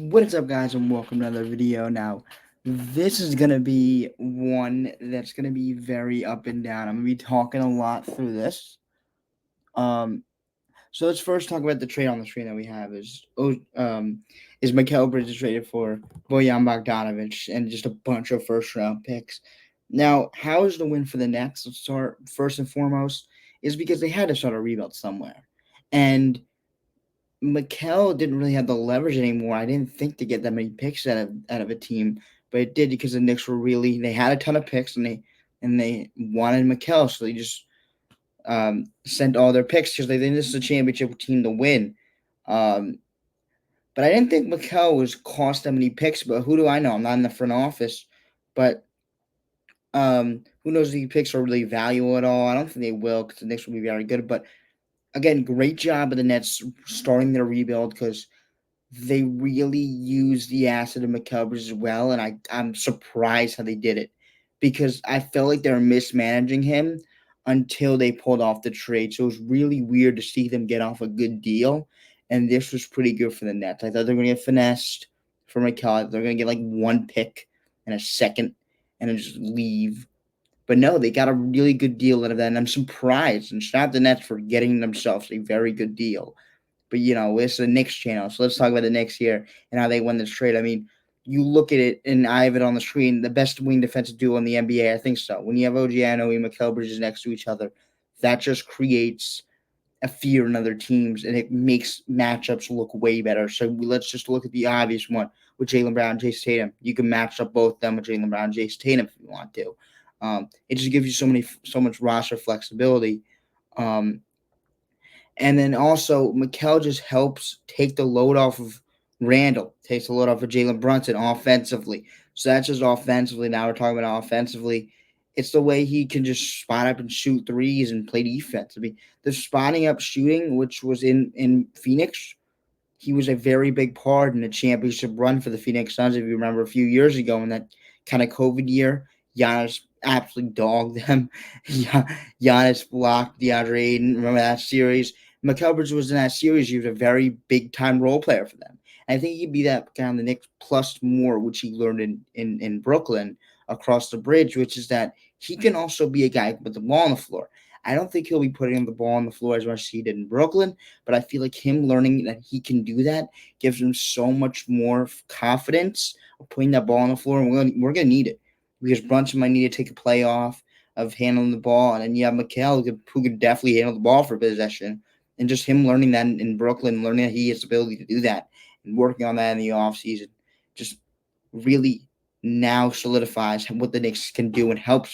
What is up, guys, and welcome to another video. Now, this is gonna be one that's gonna be very up and down. I'm gonna be talking a lot through this. Um, so let's first talk about the trade on the screen that we have. Is Mikal Bridges traded for Bojan Bogdanovic and just a bunch of first round picks. Now, how is the win for the Nets? Let's start first and foremost is because they had to start a rebuild somewhere, and Mikel didn't really have the leverage anymore. I didn't think to get that many picks out of a team, but it did because the Knicks were they had a ton of picks and they wanted Mikel, so they just sent all their picks because they think this is a championship team to win. Um, but I didn't think Mikel was cost that many picks. But who do I know? I'm not in the front office, but who knows if these picks are really valuable at all? I don't think they will because the Knicks will be very good. But again, great job of the Nets starting their rebuild because they really used the asset of McCubbers as well, and I'm surprised how they did it because I felt like they were mismanaging him until they pulled off the trade. So it was really weird to see them get off a good deal, and this was pretty good for the Nets. I thought they were going to get finessed for McCall. They're going to get like one pick and a second and then just leave. But no, they got a really good deal out of that, and I'm surprised. And shout out the Nets for getting themselves a very good deal. But it's the Knicks channel, so let's talk about the Knicks here and how they won this trade. I mean, you look at it, and I have it on the screen. The best wing defensive duo in the NBA, I think so. When you have OG Anunoby and Mikal Bridges next to each other, that just creates a fear in other teams, and it makes matchups look way better. So let's just look at the obvious one with Jaylen Brown and Jason Tatum. You can match up both them with Jaylen Brown and Jason Tatum if you want to. It just gives you so much roster flexibility. Um, and then also, Mikel just helps take the load off of Randall, takes the load off of Jalen Brunson offensively. So that's just offensively. Now we're talking about offensively. It's the way he can just spot up and shoot threes and play defense. I mean, the spotting up shooting, which was in Phoenix, he was a very big part in the championship run for the Phoenix Suns. If you remember a few years ago in that kind of COVID year, Giannis absolutely dogged them. Giannis blocked DeAndre Ayton. Remember that series? McCubbers was in that series. He was a very big time role player for them. And I think he'd be that guy on the Knicks plus more, which he learned in Brooklyn across the bridge, which is that he can also be a guy with the ball on the floor. I don't think he'll be putting the ball on the floor as much as he did in Brooklyn, but I feel like him learning that he can do that gives him so much more confidence of putting that ball on the floor, and we're gonna need it because Brunson might need to take a play off of handling the ball, and then you have Mikal who could definitely handle the ball for possession, and just him learning that in Brooklyn, learning that he has the ability to do that, and working on that in the offseason, just really now solidifies what the Knicks can do and helps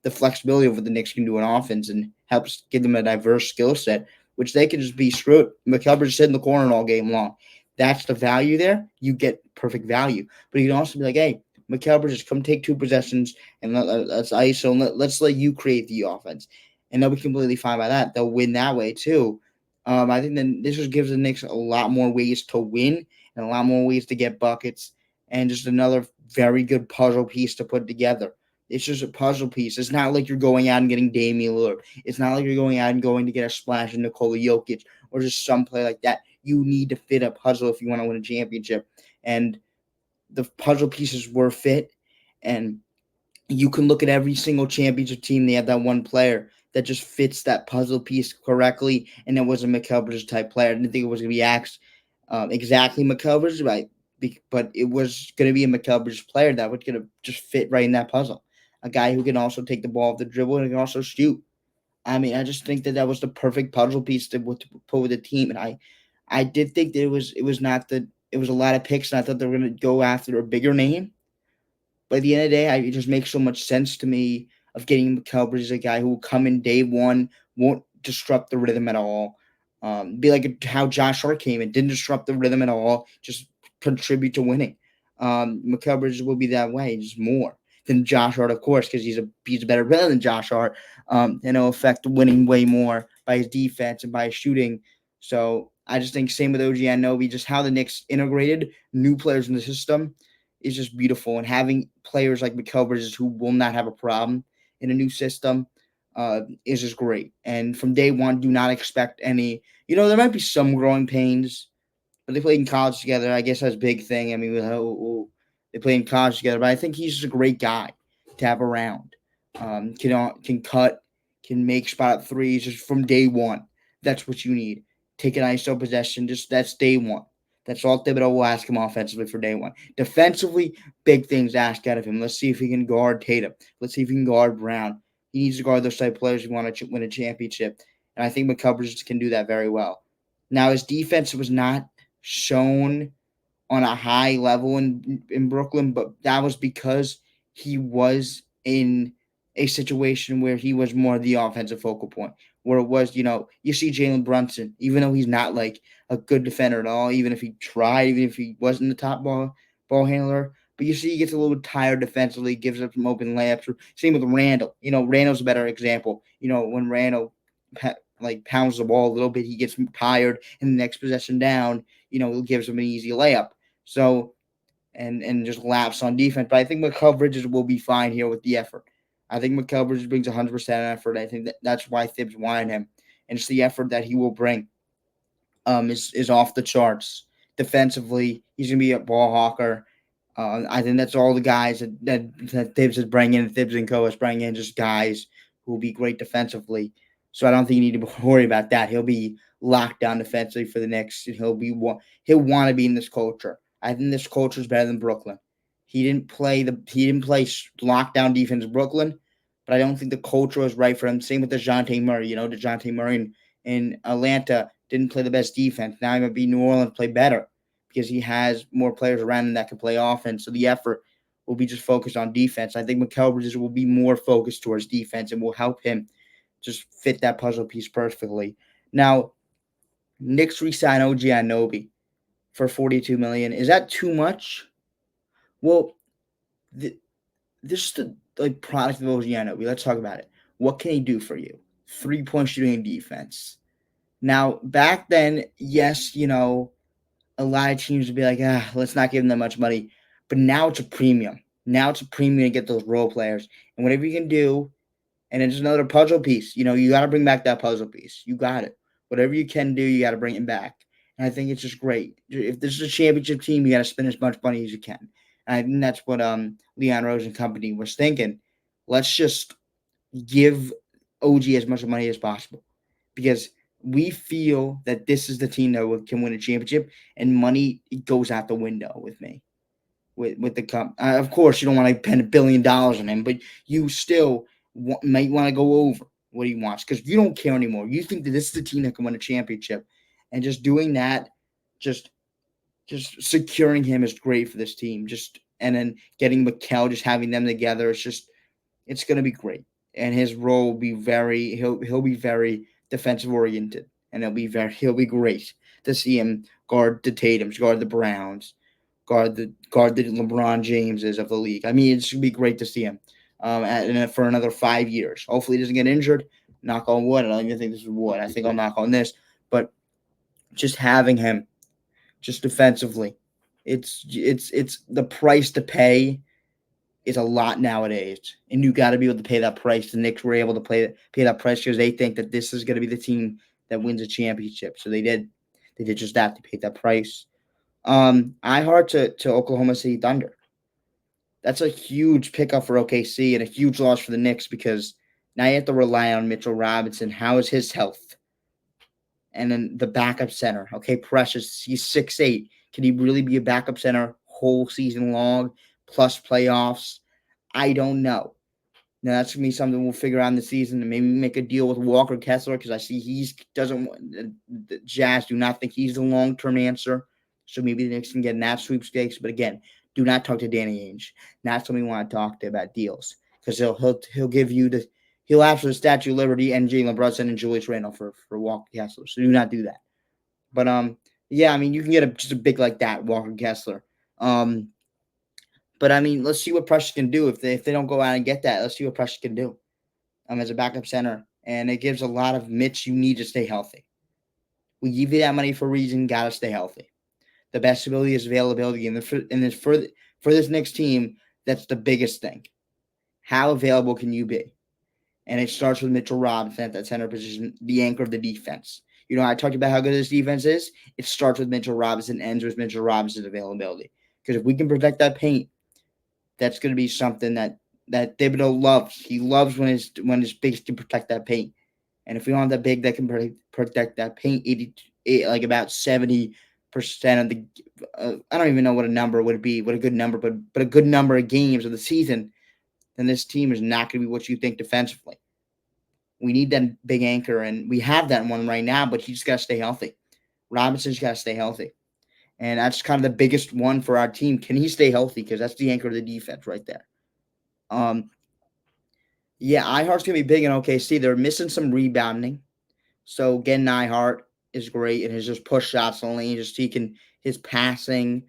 the flexibility of what the Knicks can do on offense and helps give them a diverse skill set, which they can just be screwed. McCubbers just sit in the corner all game long. That's the value there. You get perfect value. But you can also be like, hey, McCubbers, just come take two possessions and let's ISO and let's let you create the offense. And they'll be completely fine by that. They'll win that way too. I think then this just gives the Knicks a lot more ways to win and a lot more ways to get buckets and just another very good puzzle piece to put together. It's just a puzzle piece. It's not like you're going out and getting Damian Lillard. It's not like you're going out and going to get a splash in Nikola Jokic or just some play like that. You need to fit a puzzle if you want to win a championship. And the puzzle pieces were fit. And you can look at every single championship team. They have that one player that just fits that puzzle piece correctly. And it was a McCubbers type player. I didn't think it was going to be asked exactly McCubbers, right? But it was going to be a McCubbers player that was going to just fit right in that puzzle. A guy who can also take the ball off the dribble and can also shoot. I mean, I just think that was the perfect puzzle piece to put with the team. And I did think that it was not that it was a lot of picks, and I thought they were going to go after a bigger name. But at the end of the day, it just makes so much sense to me of getting McCubbers as a guy who will come in day one, won't disrupt the rhythm at all. Be like how Josh Hart came in, didn't disrupt the rhythm at all, just contribute to winning. McCubbers will be that way, just more than Josh Hart, of course, because he's a better player than Josh Hart, and it'll affect winning way more by his defense and by his shooting. So I just think same with OG Anunoby, just how the Knicks integrated new players in the system is just beautiful. And having players like McCubbers who will not have a problem in a new system is just great. And from day one, do not expect any. There might be some growing pains, but they played in college together. I guess that's a big thing. I mean, they played in college together, but I think he's just a great guy to have around. Can cut, can make spot threes just from day one. That's what you need. Take an ISO possession. Just that's day one. That's all Thibodeau will ask him offensively for day one. Defensively, big things asked out of him. Let's see if he can guard Tatum. Let's see if he can guard Brown. He needs to guard those type of players who want to win a championship. And I think McCovers can do that very well. Now, his defense was not shown on a high level in Brooklyn, but that was because he was in a situation where he was more the offensive focal point. Where it was, you see Jalen Brunson, even though he's not like a good defender at all, even if he tried, even if he wasn't the top ball handler, but you see he gets a little tired defensively, gives up some open layups. Same with Randall. Randall's a better example. When Randall pounds the ball a little bit, he gets tired, and the next possession down, it gives him an easy layup. So, and just lapse on defense. But I think McCoverages will be fine here with the effort. I think McCoverages brings 100% effort. I think that's why Thibs wanted him, and it's the effort that he will bring. Is off the charts. Defensively, he's gonna be a ball hawker. I think that's all the guys that Thibs is bringing in. Thibs and Co is bringing in just guys who will be great defensively. So I don't think you need to worry about that. He'll be locked down defensively for the next. And he'll want to be in this culture. I think this culture is better than Brooklyn. He didn't play lockdown defense in Brooklyn, but I don't think the culture was right for him. Same with DeJounte Murray. DeJounte Murray in Atlanta didn't play the best defense. Now he might be New Orleans play better because he has more players around him that can play offense. So the effort will be just focused on defense. I think Mikal Bridges will be more focused towards defense and will help him just fit that puzzle piece perfectly. Now, Knicks re-sign OG Anunoby for $42 million. Is that too much? Well, this is the product of OG Anunoby. Let's talk about it. What can he do for you? 3-point shooting and defense. Now, back then, yes, a lot of teams would be like, let's not give them that much money. But now it's a premium. Now it's a premium to get those role players. And whatever you can do, and it's another puzzle piece. You got to bring back that puzzle piece. You got it. Whatever you can do, you got to bring it back. And I think it's just great. If this is a championship team, you got to spend as much money as you can. And I think that's what Leon Rose and company was thinking. Let's just give OG as much money as possible because we feel that this is the team that can win a championship, and money goes out the window with me. With the cup, of course, you don't want to spend $1 billion on him, but you still might want to go over what he wants because you don't care anymore. You think that this is the team that can win a championship, and just doing that, just securing him is great for this team. And then getting Mikal, just having them together, it's going to be great. And his role will be he'll be very defensive oriented, and he'll be great to see him guard the Tatums, guard the Browns, guard the LeBron Jameses of the league. I mean, it should be great to see him for another 5 years. Hopefully, he doesn't get injured. Knock on wood. I don't even think this is wood. I think I'll knock on this. But just having him, just defensively, it's the price to pay is a lot nowadays, and you got to be able to pay that price. The Knicks were able to pay that price because they think that this is going to be the team that wins a championship. So they did just that. They paid that price. I heart to Oklahoma City Thunder. That's a huge pickup for OKC and a huge loss for the Knicks because now you have to rely on Mitchell Robinson. How is his health? And then the backup center. Okay, Precious, he's 6'8". Can he really be a backup center whole season long plus playoffs? I don't know. Now that's gonna be something we'll figure out in the season, and maybe make a deal with Walker Kessler because I see the Jazz do not think he's the long-term answer. So maybe the Knicks can get in that sweepstakes. But again, do not talk to Danny Ainge. Not somebody you want to talk to about deals because he'll give you he'll ask for the Statue of Liberty and Jalen Brunson and Julius Randle for Walker Kessler. So do not do that. But yeah, I mean you can get just a big like that, Walker Kessler. But I mean, let's see what Precious can do if they don't go out and get that. Let's see what Precious can do as a backup center, and it gives a lot of Mitch. You need to stay healthy. We give you that money for a reason. Gotta stay healthy. The best ability is availability, and for this next team, that's the biggest thing. How available can you be? And it starts with Mitchell Robinson at that center position, the anchor of the defense. I talked about how good this defense is. It starts with Mitchell Robinson, ends with Mitchell Robinson's availability. Because if we can protect that paint, that's going to be something that Thibodeau loves. He loves when his bigs can protect that paint. And if we don't have that big that can protect that paint, 88, like about 70% of the, I don't even know what a number would be, what a good number, but a good number of games of the season, then this team is not going to be what you think defensively. We need that big anchor, and we have that one right now, but he just got to stay healthy. Robinson's got to stay healthy. And that's kind of the biggest one for our team. Can he stay healthy? Because that's the anchor of the defense right there. Yeah, Ihart's going to be big in OKC. They're missing some rebounding. So getting Ihart is great, and his just push shots only. Just his passing,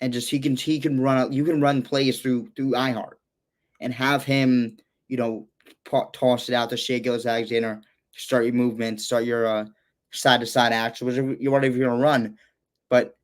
and just he can run. You can run plays through Ihart, and have him, toss it out to Shea Gilgeous-Alexander, start your movement, start your side to side action, whatever you're gonna run. But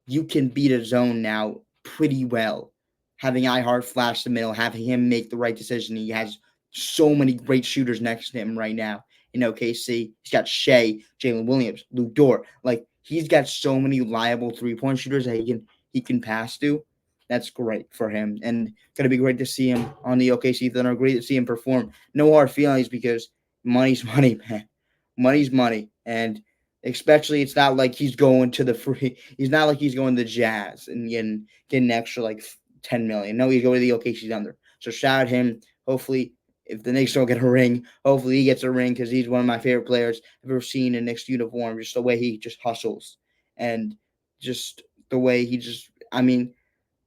you can beat a zone now pretty well. Having Ihart flash the middle, having him make the right decision. He has so many great shooters next to him right now in OKC. He's got Shea, Jalen Williams, Lou Dort. Like, he's got so many reliable 3-point shooters that he can pass to. That's great for him, and gonna be great to see him on the OKC Thunder. Great to see him perform. No hard feelings because money's money, man. Money's money, and especially it's not like he's going to the free. He's not like he's going to the Jazz and getting an extra like 10 million. No, he's going to the OKC Thunder. So shout out him. Hopefully, if the Knicks don't get a ring, hopefully he gets a ring because he's one of my favorite players I've ever seen in Knicks uniform. Just the way he just hustles and just the way he just. I mean,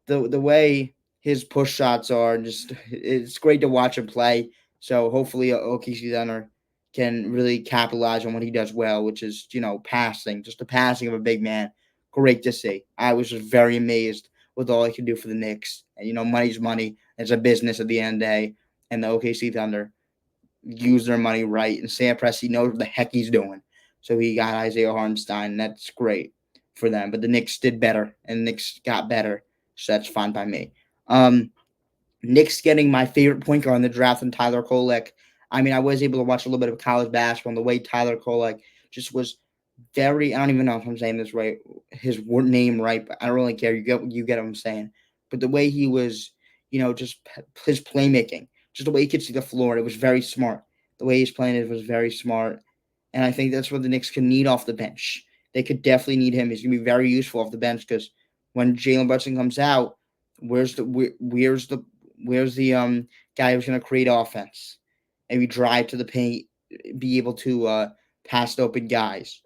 the way his push shots are, just it's great to watch him play. So hopefully OKC Thunder can really capitalize on what he does well, which is passing, just the passing of a big man. Great to see. I was just very amazed with all he can do for the Knicks. And money's money. It's a business at the end of the day, and the OKC Thunder use their money right. And Sam Presti knows what the heck he's doing, so he got Isaiah Hartenstein. That's great for them. But the Knicks did better, and the Knicks got better. So that's fine by me. Knicks getting my favorite point guard in the draft, and Tyler Kolek. I mean, I was able to watch a little bit of college basketball, and the way Tyler Kolek just was very. I don't even know if I'm saying this right, his name right, but I don't really care. You get what I'm saying. But the way he was, just his playmaking, just the way he could see the floor, it was very smart. The way he's playing it was very smart, and I think that's what the Knicks can need off the bench. They could definitely need him. He's gonna be very useful off the bench because when Jalen Brunson comes out, where's the guy who's gonna create offense, maybe drive to the paint, be able to pass to open guys?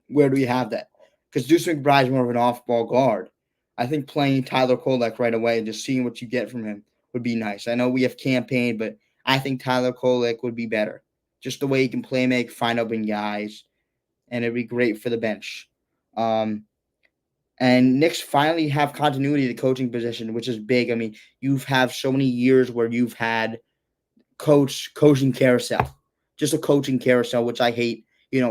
Where do we have that? Because Deuce McBride is more of an off-ball guard. I think playing Tyler Kolek right away and just seeing what you get from him would be nice. I know we have campaigned, but I think Tyler Kolek would be better. Just the way he can play make, find open guys, and it'd be great for the bench. And Knicks finally have continuity at the coaching position, which is big. I mean, you've had so many years where you've had coaching carousel, just a coaching carousel, which I hate.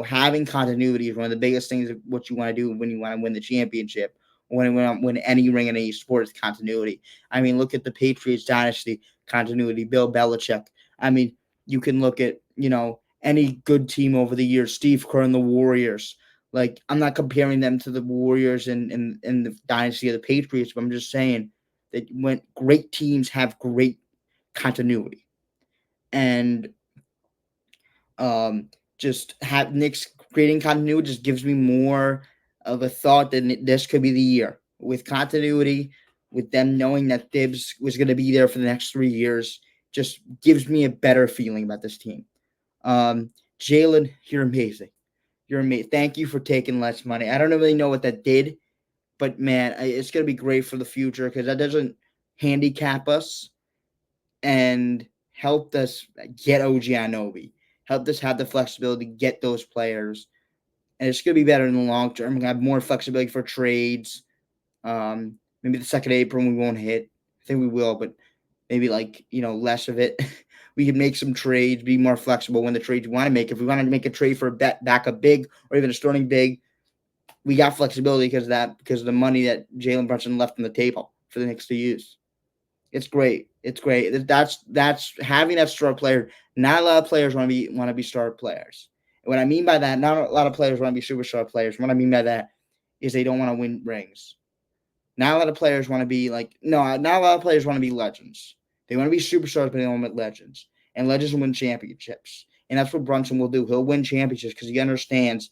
Having continuity is one of the biggest things of what you want to do when you want to win the championship. When any ring in any sport is continuity. I mean, look at the Patriots dynasty, continuity, Bill Belichick. I mean, you can look at, any good team over the years, Steve Kerr and the Warriors. Like, I'm not comparing them to the Warriors in the dynasty of the Patriots, but I'm just saying that when great teams have great continuity. And just have Knicks creating continuity just gives me more of a thought that this could be the year. With continuity, with them knowing that Thibs was going to be there for the next 3 years, just gives me a better feeling about this team. Jalen, you're amazing. You're amazing. Thank you for taking less money. I don't really know what that did, but man, it's going to be great for the future because that doesn't handicap us and helped us get OG Anunoby. Helped us have the flexibility to get those players. And it's going to be better in the long term. We're going to have more flexibility for trades. Maybe the 2nd of April we won't hit. I think we will, but maybe less of it. We can make some trades, be more flexible when the trades we want to make. If we want to make a trade for a backup big or even a starting big, we got flexibility because of the money that Jalen Brunson left on the table for the Knicks to use. It's great. It's great. That's having that star player. Not a lot of players want to be star players. what I mean by that, not a lot of players want to be superstar players. What I mean by that is they don't want to win rings. Not a lot of players want to be not a lot of players want to be legends. They want to be superstars, but they don't want legends. And legends will win championships. And that's what Brunson will do. He'll win championships because he understands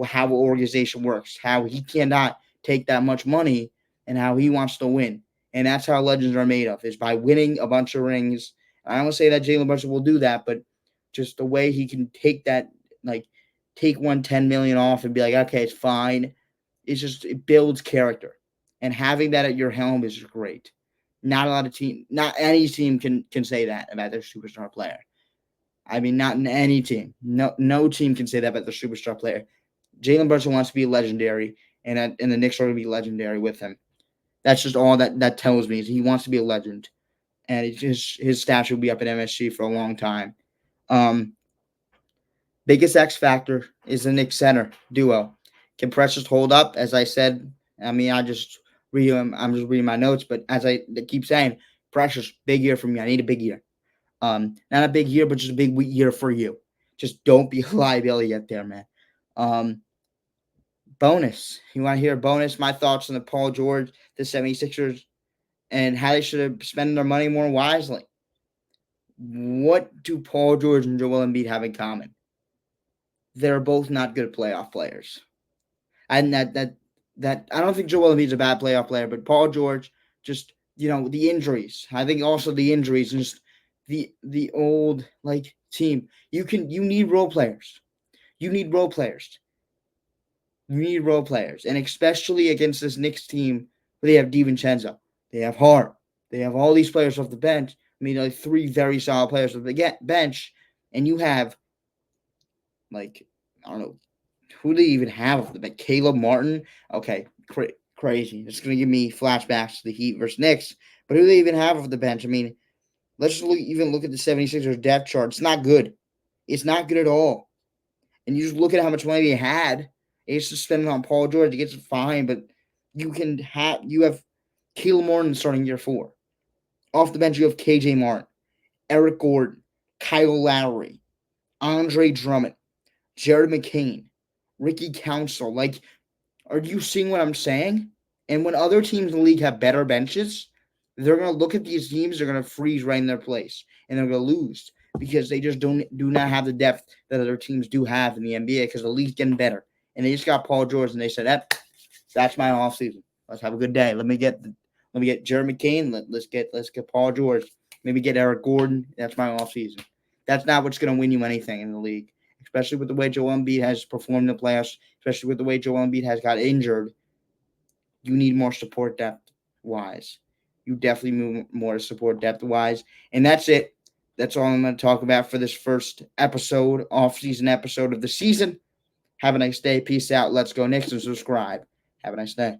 how an organization works, how he cannot take that much money, and how he wants to win. And that's how legends are made of, is by winning a bunch of rings. I don't say that Jalen Brunson will do that, but just the way he can take that, take 110 million off and be like, okay, it's fine. It builds character. And having that at your helm is great. Not any team can say that about their superstar player. I mean, not in any team. No team can say that about their superstar player. Jalen Brunson wants to be legendary, and the Knicks are going to be legendary with him. That's just all that tells me, is he wants to be a legend, and his stash will be up at MSG for a long time. Biggest X factor is the Knicks center duo. Can Precious hold up? As I said, I mean, I'm just reading my notes, but as I keep saying, Precious, big year for me. I need a big year. Not a big year, but just a big year for you. Just don't be a liability out there, man. Bonus. You want to hear a bonus? My thoughts on the Paul George, the 76ers, and how they should have spent their money more wisely. What do Paul George and Joel Embiid have in common? They're both not good playoff players. And that I don't think Joel Embiid's a bad playoff player, but Paul George, just the injuries. I think also the injuries, just the old team. You need role players. You need role players. You need role players, and especially against this Knicks team where they have DiVincenzo, they have Hart, they have all these players off the bench. I mean, three very solid players off the bench, and you have I don't know, who do they even have off the bench? Caleb Martin. Okay, crazy. It's gonna give me flashbacks to the Heat versus Knicks. But who do they even have off the bench? I mean, let's even look at the 76ers depth chart. It's not good. It's not good at all. And you just look at how much money they had. It's just spending on Paul George. It gets fine, but you have Caleb Martin starting year 4. Off the bench, you have KJ Martin, Eric Gordon, Kyle Lowry, Andre Drummond, Jared McCain, Ricky Council. Are you seeing what I'm saying? And when other teams in the league have better benches, they're going to look at these teams, they're going to freeze right in their place, and they're going to lose because they just do not have the depth that other teams do have in the NBA because the league's getting better. And they just got Paul George, and they said, that's my offseason. Let's have a good day. Let me get Jared McCain. Let's get Paul George. Maybe get Eric Gordon. That's my offseason. That's not what's going to win you anything in the league, especially with the way Joel Embiid has performed in the playoffs, especially with the way Joel Embiid has got injured. You need more support depth-wise. You definitely move more support depth-wise. And that's it. That's all I'm going to talk about for this first episode, off-season episode of the season. Have a nice day. Peace out. Let's go Knicks, and subscribe. Have a nice day.